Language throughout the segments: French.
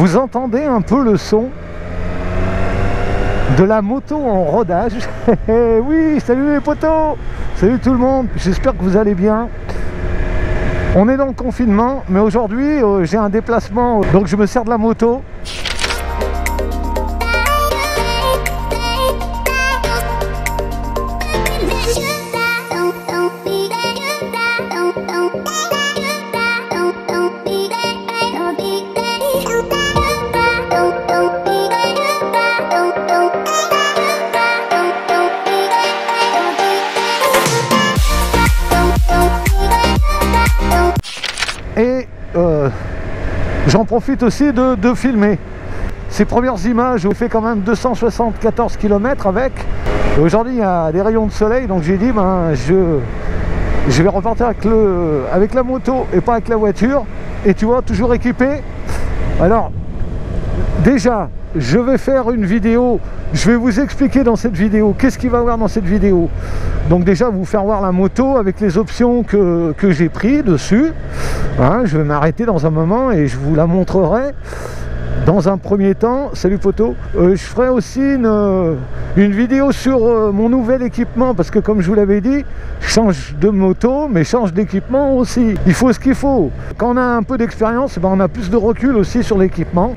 Vous entendez un peu le son de la moto en rodage. Oui, salut les potos, salut tout le monde, j'espère que vous allez bien. On est dans le confinement, mais aujourd'hui j'ai un déplacement, donc je me sers de la moto. Et j'en profite aussi de filmer ces premières images. J'ai fait quand même 274 km avec. Aujourd'hui il y a des rayons de soleil, donc j'ai dit ben, je vais repartir avec la moto et pas avec la voiture. Et tu vois, toujours équipé. Alors déjà je vais faire une vidéo, je vais vous expliquer dans cette vidéo qu'est-ce qu'il va y avoir dans cette vidéo. Donc déjà vous faire voir la moto avec les options que j'ai pris dessus, hein, je vais m'arrêter dans un moment et je vous la montrerai dans un premier temps. Salut poteau. Je ferai aussi une vidéo sur mon nouvel équipement, parce que comme je vous l'avais dit, je change de moto mais change d'équipement aussi. Il faut ce qu'il faut. Quand on a un peu d'expérience, ben, on a plus de recul aussi sur l'équipement.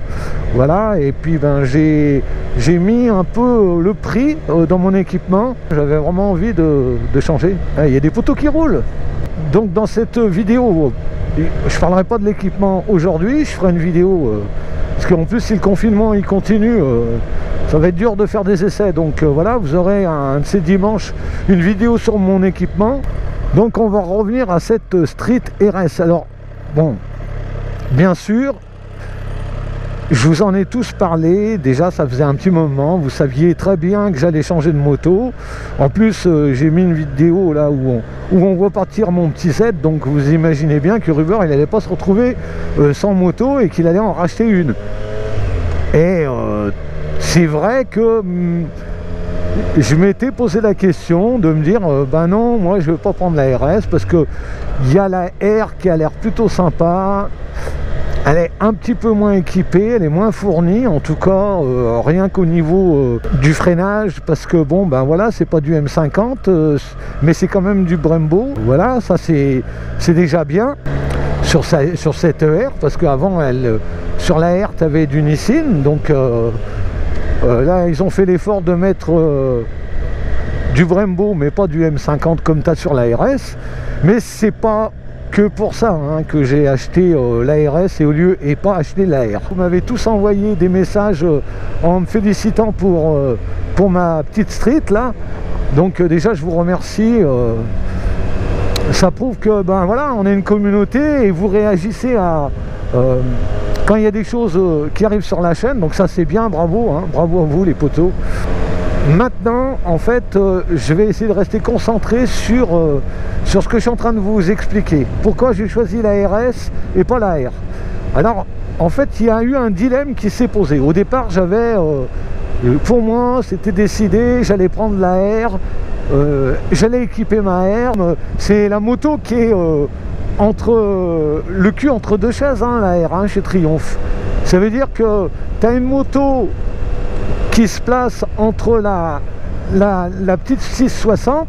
Voilà, et puis ben, j'ai mis un peu le prix dans mon équipement. J'avais vraiment envie de changer. Il y a des poteaux qui roulent. Donc dans cette vidéo, je parlerai pas de l'équipement aujourd'hui, je ferai une vidéo parce qu'en plus si le confinement il continue, ça va être dur de faire des essais. Donc voilà, vous aurez un de ces dimanches une vidéo sur mon équipement. Donc on va revenir à cette Street RS. Alors bon, bien sûr, je vous en ai tous parlé, déjà ça faisait un petit moment, vous saviez très bien que j'allais changer de moto. En plus j'ai mis une vidéo là où on voit partir mon petit Z, donc vous imaginez bien que Ruber il n'allait pas se retrouver sans moto et qu'il allait en racheter une. Et c'est vrai que je m'étais posé la question de me dire ben non, moi je ne vais pas prendre la RS parce que il y a la R qui a l'air plutôt sympa. Elle est un petit peu moins équipée, elle est moins fournie, en tout cas rien qu'au niveau du freinage, parce que bon ben voilà, c'est pas du M50 mais c'est quand même du Brembo. Voilà, ça c'est déjà bien sur cette R, parce qu'avant sur la R tu avais du Nissin, donc là ils ont fait l'effort de mettre du Brembo mais pas du M50 comme tu as sur la RS. Mais c'est pas que pour ça hein, que j'ai acheté la RS et pas acheté la R. Vous m'avez tous envoyé des messages en me félicitant pour ma petite Street là. Donc déjà je vous remercie. Ça prouve que ben voilà, on est une communauté et vous réagissez à quand il y a des choses qui arrivent sur la chaîne. Donc ça c'est bien, bravo, hein, bravo à vous les potos. Maintenant, en fait, je vais essayer de rester concentré sur ce que je suis en train de vous expliquer. Pourquoi j'ai choisi la RS et pas la R. Alors, en fait, il y a eu un dilemme qui s'est posé. Au départ, j'avais, pour moi, c'était décidé, j'allais prendre la R, j'allais équiper ma R. C'est la moto qui est le cul entre deux chaises, hein, la R, hein, chez Triumph. Ça veut dire que tu as une moto qui se place entre la petite 660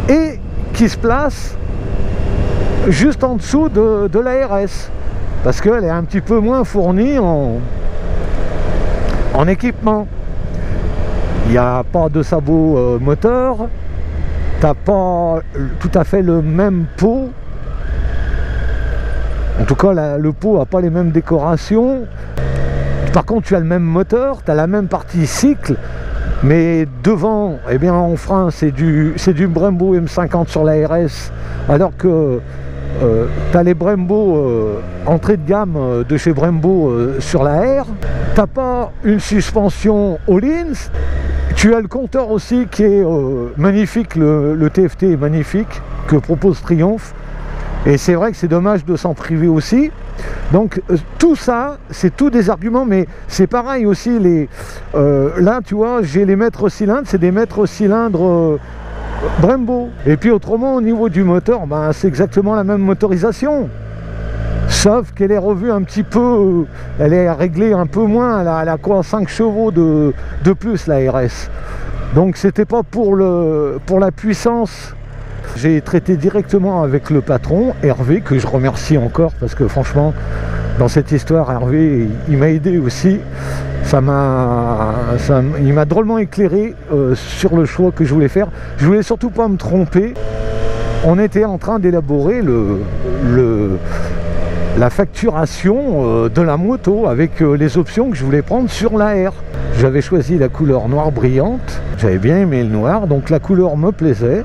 et qui se place juste en dessous de la RS, parce qu'elle est un petit peu moins fournie en équipement. Il n'y a pas de sabot moteur, tu n'as pas tout à fait le même pot, en tout cas le pot n'a pas les mêmes décorations. Par contre, tu as le même moteur, tu as la même partie cycle, mais devant, eh bien, en frein, c'est du Brembo M50 sur la RS, alors que tu as les Brembo entrée de gamme de chez Brembo sur la R. Tu n'as pas une suspension all-in. Tu as le compteur aussi qui est magnifique, le TFT est magnifique, que propose Triumph. Et c'est vrai que c'est dommage de s'en priver aussi. Donc tout ça, c'est tout des arguments, mais c'est pareil aussi. Là, tu vois, j'ai les mètres cylindres, c'est des mètres cylindres Brembo. Et puis autrement, au niveau du moteur, ben, c'est exactement la même motorisation. sauf qu'elle est revue un petit peu, elle est réglée un peu moins, elle a quoi, 5 chevaux de plus la RS. Donc c'était pas pour la puissance. J'ai traité directement avec le patron, Hervé, que je remercie encore, parce que franchement, dans cette histoire, Hervé, il m'a aidé aussi. Il m'a drôlement éclairé sur le choix que je voulais faire. Je voulais surtout pas me tromper. On était en train d'élaborer la facturation de la moto avec les options que je voulais prendre sur la R. J'avais choisi la couleur noire brillante. J'avais bien aimé le noir, donc la couleur me plaisait.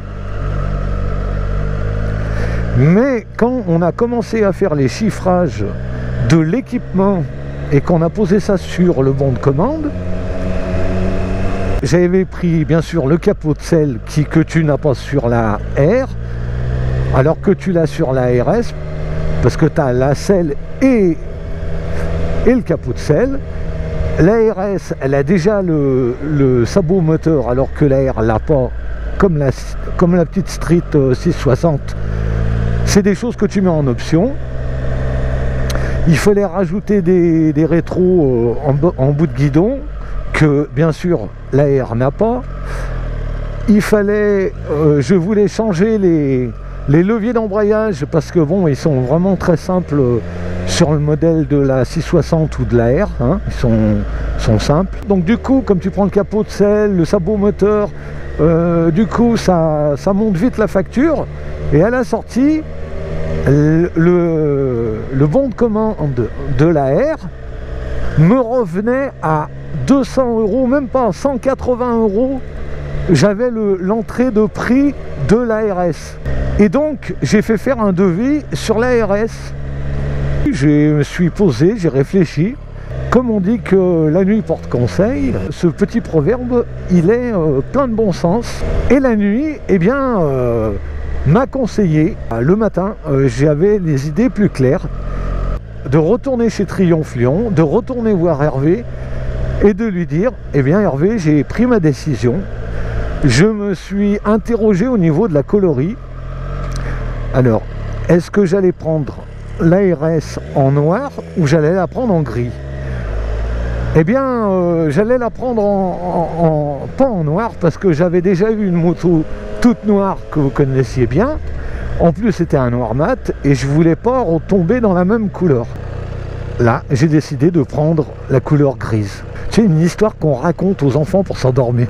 Mais quand on a commencé à faire les chiffrages de l'équipement et qu'on a posé ça sur le bon de commande, j'avais pris bien sûr le capot de selle que tu n'as pas sur la R, alors que tu l'as sur la RS, parce que tu as la selle et le capot de selle. La RS, elle a déjà le sabot moteur, alors que la R l'a pas, comme la petite Street 660. C'est des choses que tu mets en option. Il fallait rajouter des rétros en bout de guidon, que bien sûr la R n'a pas. Il fallait, je voulais changer les leviers d'embrayage, parce que bon, ils sont vraiment très simples sur le modèle de la 660 ou de la R, hein, ils sont simples. Donc du coup, comme tu prends le capot de selle, le sabot moteur, du coup ça monte vite la facture. Et à la sortie, le bon de commande de la R me revenait à 200 €, même pas 180 €. J'avais l'entrée de prix de la RS. Et donc j'ai fait faire un devis sur la RS. Je me suis posé, j'ai réfléchi. Comme on dit que la nuit porte conseil, ce petit proverbe, il est plein de bon sens. Et la nuit, eh bien, m'a conseillé, le matin, j'avais les idées plus claires, de retourner chez Triomphe Lyon, de retourner voir Hervé et de lui dire, eh bien Hervé, j'ai pris ma décision. Je me suis interrogé au niveau de la coloris. Alors, est-ce que j'allais prendre la RS en noir ou j'allais la prendre en gris? Eh bien, j'allais la prendre pas en noir, parce que j'avais déjà eu une moto toute noire que vous connaissiez bien. En plus, c'était un noir mat et je voulais pas retomber dans la même couleur. Là, j'ai décidé de prendre la couleur grise. C'est une histoire qu'on raconte aux enfants pour s'endormir.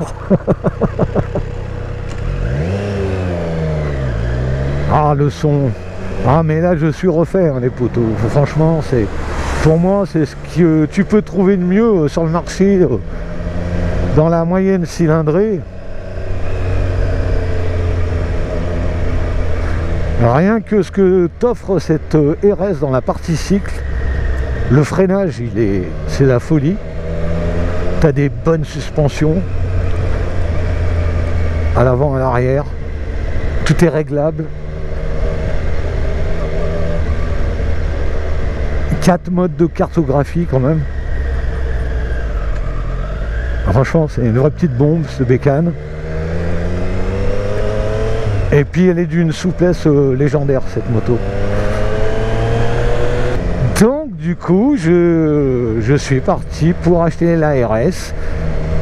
Ah, le son. Ah, mais là, je suis refait, hein, les poteaux. Franchement, pour moi, c'est ce que tu peux trouver de mieux sur le marché dans la moyenne cylindrée. Rien que ce que t'offre cette RS dans la partie cycle, le freinage, c'est la folie. Tu as des bonnes suspensions à l'avant et à l'arrière. Tout est réglable. 4 modes de cartographie quand même. Franchement, c'est une vraie petite bombe, ce bécane. Et puis elle est d'une souplesse légendaire, cette moto. Donc du coup, je suis parti pour acheter la RS.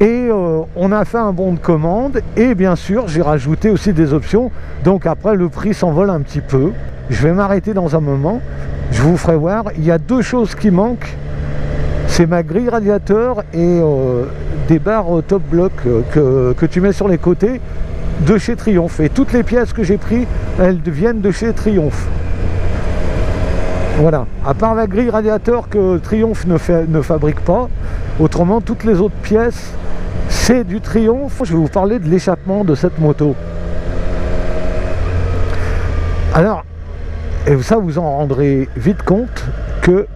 Et on a fait un bon de commande. Et bien sûr, j'ai rajouté aussi des options. Donc après, le prix s'envole un petit peu. Je vais m'arrêter dans un moment. Je vous ferai voir. Il y a 2 choses qui manquent. C'est ma grille radiateur et des barres top bloc que tu mets sur les côtés de chez Triomphe. Et toutes les pièces que j'ai prises, elles viennent de chez Triomphe. Voilà. À part la grille radiateur que Triomphe ne fabrique pas. Autrement, toutes les autres pièces, c'est du Triomphe. Je vais vous parler de l'échappement de cette moto. Alors, et ça, vous en rendrez vite compte que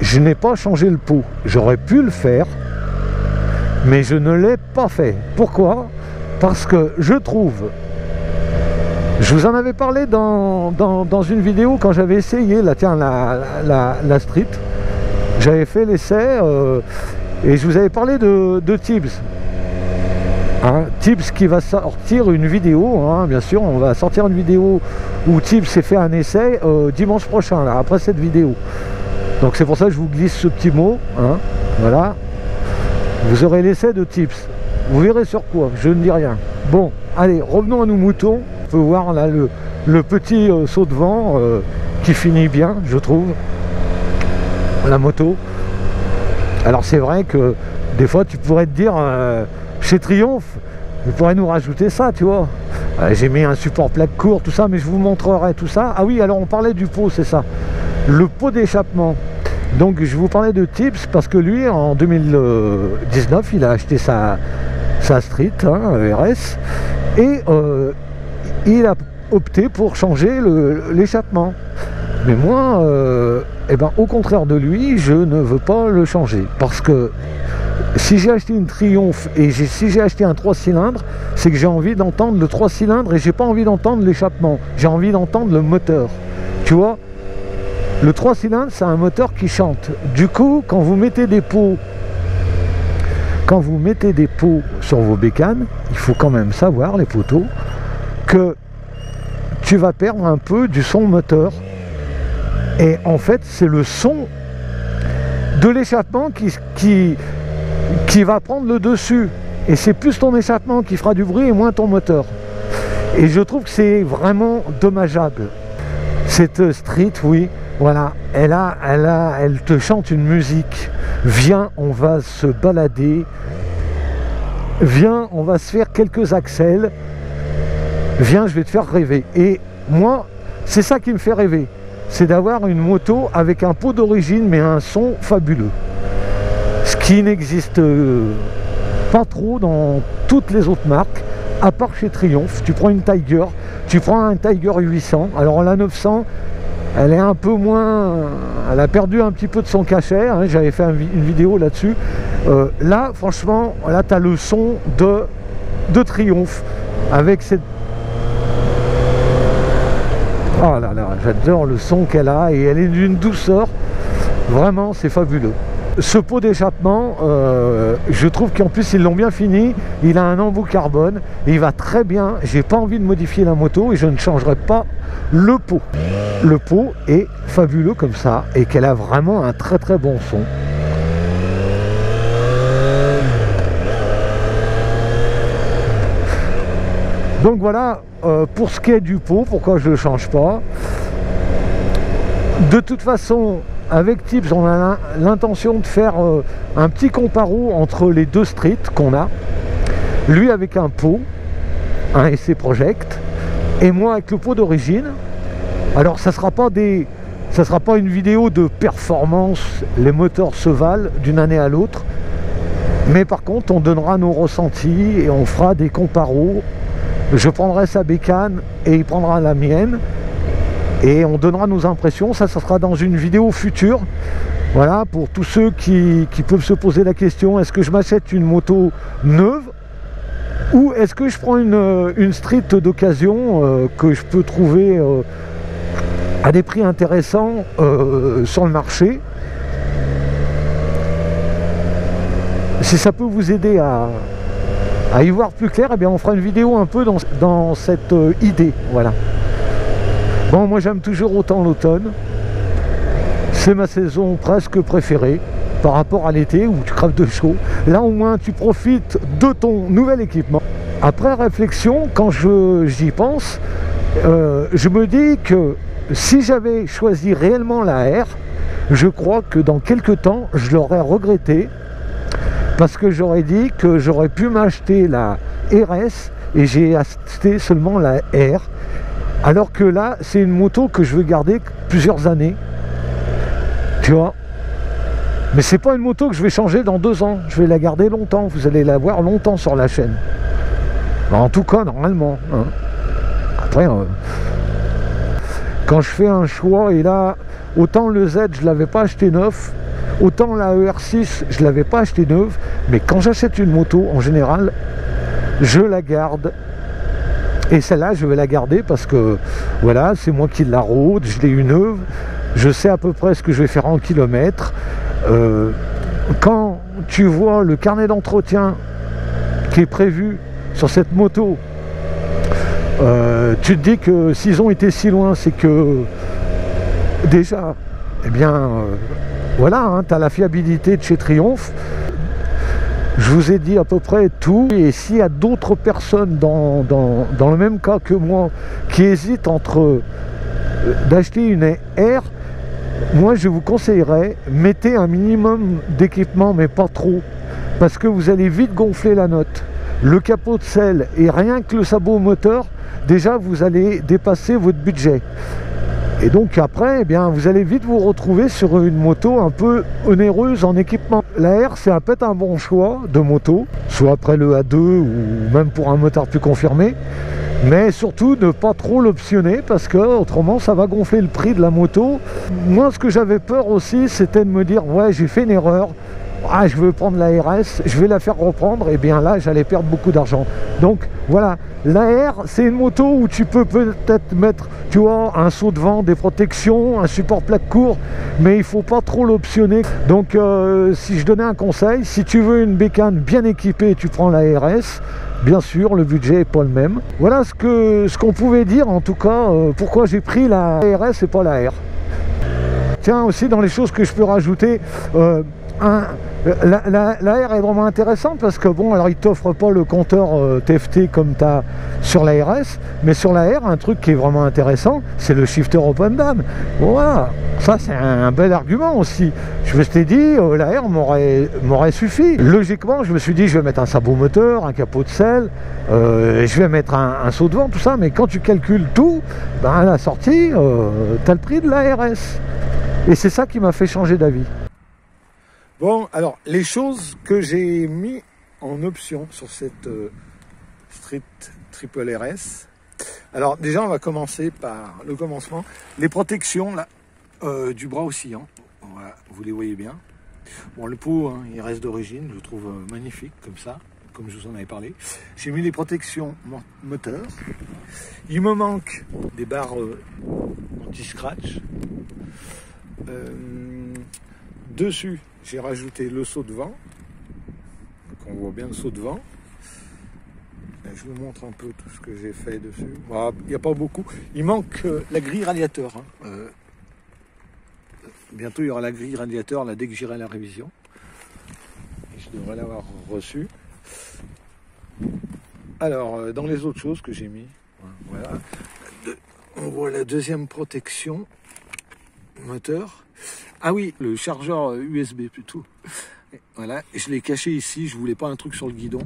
je n'ai pas changé le pot. J'aurais pu le faire, mais je ne l'ai pas fait. Pourquoi? Parce que je trouve, je vous en avais parlé dans une vidéo quand j'avais essayé la Street. J'avais fait l'essai et je vous avais parlé de Tibbs. Hein, Tibbs qui va sortir une vidéo, hein, bien sûr, on va sortir une vidéo où Tibbs s'est fait un essai dimanche prochain, là, après cette vidéo. Donc c'est pour ça que je vous glisse ce petit mot, hein, voilà. Vous aurez l'essai de Tibbs. Vous verrez sur quoi, je ne dis rien. Bon, allez, revenons à nos moutons. On peut voir là le petit saut de vent qui finit bien, je trouve, la moto. Alors c'est vrai que des fois tu pourrais te dire, chez Triumph, vous pourrez nous rajouter ça, tu vois. J'ai mis un support plaque court, tout ça, mais je vous montrerai tout ça. Ah oui, alors on parlait du pot, c'est ça. Le pot d'échappement. Donc je vous parlais de Tibbs parce que lui, en 2019, il a acheté sa Street, hein, RS, et il a opté pour changer l'échappement. Mais moi, eh ben, au contraire de lui, je ne veux pas le changer. Parce que si j'ai acheté une Triumph et si j'ai acheté un 3 cylindres, c'est que j'ai envie d'entendre le 3 cylindres et j'ai pas envie d'entendre l'échappement. J'ai envie d'entendre le moteur. Tu vois, le 3 cylindres, c'est un moteur qui chante. Du coup, quand vous mettez des pots sur vos bécanes, il faut quand même savoir, les poteaux, que tu vas perdre un peu du son moteur. Et en fait, c'est le son de l'échappement qui va prendre le dessus. Et c'est plus ton échappement qui fera du bruit et moins ton moteur. Et je trouve que c'est vraiment dommageable. Cette Street, oui, voilà, elle te chante une musique. Viens, on va se balader. Viens, on va se faire quelques accels. Viens, je vais te faire rêver. Et moi, c'est ça qui me fait rêver. C'est d'avoir une moto avec un pot d'origine, mais un son fabuleux. Ce qui n'existe pas trop dans toutes les autres marques, à part chez Triumph. Tu prends une Tiger, tu prends un Tiger 800. Alors la 900, elle est un peu moins... Elle a perdu un petit peu de son cachet, hein, j'avais fait une vidéo là-dessus. Là, franchement, là, tu as le son de Triumph, avec cette... Oh là là, j'adore le son qu'elle a, et elle est d'une douceur, vraiment, c'est fabuleux. Ce pot d'échappement, je trouve qu'en plus ils l'ont bien fini, il a un embout carbone, et il va très bien, j'ai pas envie de modifier la moto, et je ne changerai pas le pot. Le pot est fabuleux comme ça, et qu'elle a vraiment un très très bon son. Donc voilà, pour ce qui est du pot, pourquoi je ne le change pas. De toute façon, avec Tibbs, on a l'intention de faire un petit comparo entre les deux Street qu'on a. Lui avec un pot, un SC Project, et moi avec le pot d'origine. Alors ça sera pas une vidéo de performance, les moteurs se valent d'une année à l'autre. Mais par contre, on donnera nos ressentis et on fera des comparos. Je prendrai sa bécane et il prendra la mienne et on donnera nos impressions. Ça sera dans une vidéo future. Voilà, pour tous ceux qui peuvent se poser la question, est-ce que je m'achète une moto neuve ou est-ce que je prends une Street d'occasion que je peux trouver à des prix intéressants sur le marché. Si ça peut vous aider à y voir plus clair, eh bien on fera une vidéo un peu dans cette idée, voilà. Bon, moi j'aime toujours autant l'automne, c'est ma saison presque préférée par rapport à l'été où tu crèves de chaud. Là au moins tu profites de ton nouvel équipement. Après réflexion, quand j'y pense, je me dis que si j'avais choisi réellement la R, je crois que dans quelques temps je l'aurais regretté. Parce que j'aurais dit que j'aurais pu m'acheter la RS et j'ai acheté seulement la R. Alors que là, c'est une moto que je veux garder plusieurs années. Tu vois. Mais c'est pas une moto que je vais changer dans 2 ans. Je vais la garder longtemps. Vous allez la voir longtemps sur la chaîne. En tout cas, normalement. Hein. Après, quand je fais un choix, et là, autant le Z, je l'avais pas acheté neuf. Autant la ER6, je ne l'avais pas acheté neuve, mais quand j'achète une moto, en général, je la garde. Et celle-là, je vais la garder parce que, voilà, c'est moi qui la rôde, je l'ai eu neuve, je sais à peu près ce que je vais faire en kilomètres. Quand tu vois le carnet d'entretien qui est prévu sur cette moto, Tu te dis que s'ils ont été si loin, c'est que déjà, eh bien, voilà, hein, tu as la fiabilité de chez Triumph. Je vous ai dit à peu près tout. Et s'il y a d'autres personnes dans le même cas que moi qui hésitent entre d'acheter une R, moi je vous conseillerais, mettez un minimum d'équipement, mais pas trop, parce que vous allez vite gonfler la note. Le capot de selle et rien que le sabot moteur, déjà vous allez dépasser votre budget. Et donc après, eh bien, vous allez vite vous retrouver sur une moto un peu onéreuse en équipement. La R, c'est peut-être un bon choix de moto, soit après le A2 ou même pour un moteur plus confirmé. Mais surtout ne pas trop l'optionner parce que autrement ça va gonfler le prix de la moto. Moi ce que j'avais peur aussi c'était de me dire ouais j'ai fait une erreur, je veux prendre la RS, je vais la faire reprendre, et bien là j'allais perdre beaucoup d'argent. Donc voilà, la R c'est une moto où tu peux peut-être mettre, tu vois, un saut de vent, des protections, un support plaque court, mais il faut pas trop l'optionner. Donc si je donnais un conseil, si tu veux une bécane bien équipée, tu prends la RS. Bien sûr, le budget n'est pas le même. Voilà ce qu'on pouvait dire, en tout cas, pourquoi j'ai pris la RS et pas la R. Tiens, aussi dans les choses que je peux rajouter, la R est vraiment intéressante parce que bon, alors il t'offre pas le compteur TFT comme tu as sur la RS, mais sur la R, un truc qui est vraiment intéressant, c'est le shifter open down. Voilà, ça c'est un bel argument aussi. Je me suis dit, la R m'aurait suffi. Logiquement, je me suis dit, je vais mettre un sabot moteur, un capot de selle, je vais mettre un saut de vent, tout ça, mais quand tu calcules tout, ben, à la sortie, tu as le prix de la RS. Et c'est ça qui m'a fait changer d'avis. Bon, alors, les choses que j'ai mis en option sur cette Street Triple RS. Alors, déjà, on va commencer par le commencement. Les protections, là, du bras oscillant. Voilà, vous les voyez bien. Bon, le pot, hein, il reste d'origine, je le trouve magnifique, comme ça, comme je vous en avais parlé. J'ai mis les protections moteur. Il me manque des barres anti-scratch. Dessus, j'ai rajouté le saut de vent. Donc on voit bien le saut de vent. Et je vous montre un peu tout ce que j'ai fait dessus. Voilà, il n'y a pas beaucoup. Il manque la grille radiateur. Hein. Bientôt, il y aura la grille radiateur là, dès que j'irai à la révision. Et je devrais l'avoir reçue. Alors, dans les autres choses que j'ai mis, voilà. On voit la deuxième protection moteur. Ah oui, le chargeur USB plutôt. Voilà, et je l'ai caché ici, je voulais pas un truc sur le guidon.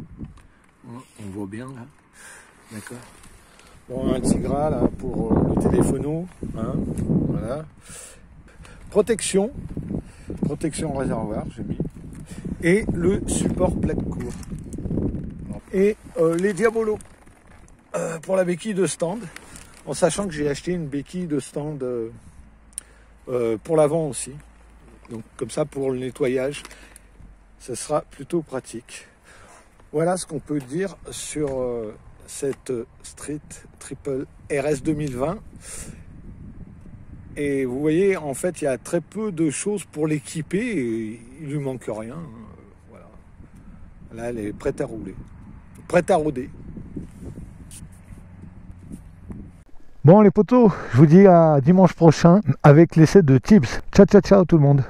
On voit bien là. D'accord. Bon, un petit gras là pour le téléphono. Hein, voilà. Protection réservoir, j'ai mis. Et le support plaque court. Et les diabolos pour la béquille de stand. En sachant que j'ai acheté une béquille de stand pour l'avant aussi. Donc comme ça pour le nettoyage, ce sera plutôt pratique. Voilà ce qu'on peut dire sur cette Street Triple RS 2020. Et vous voyez, en fait, il y a très peu de choses pour l'équiper et il lui manque rien. Voilà. Là, elle est prête à rouler. Prête à rôder. Bon les potos, je vous dis à dimanche prochain avec l'essai de Tibbs. Ciao ciao ciao tout le monde.